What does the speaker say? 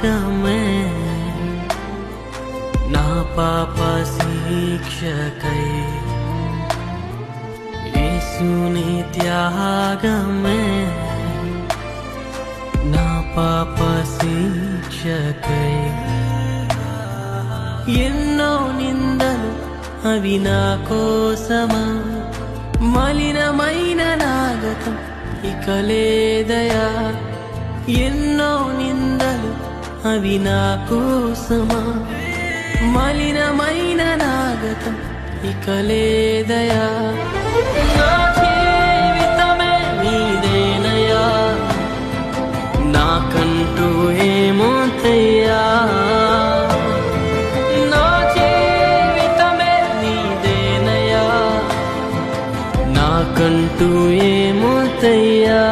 త్యాగమే నా పాప శిక్షకై యేసుని త్యాగమే నా పాప శిక్షకై ఎన్నో నిందలు అవి నా కోసమా మలినమైన నాగతం ఇక లేదయా ఎన్నో నిందలు అవి నా కోసమా మలినమైన నాగతం ఇక లేదయా నా జీవితమే నీదేనయా నాకంటూ ఏమోతయ్యా నా జీవితమే నీదేనయా నాకంటూ ఏమోతయ్యా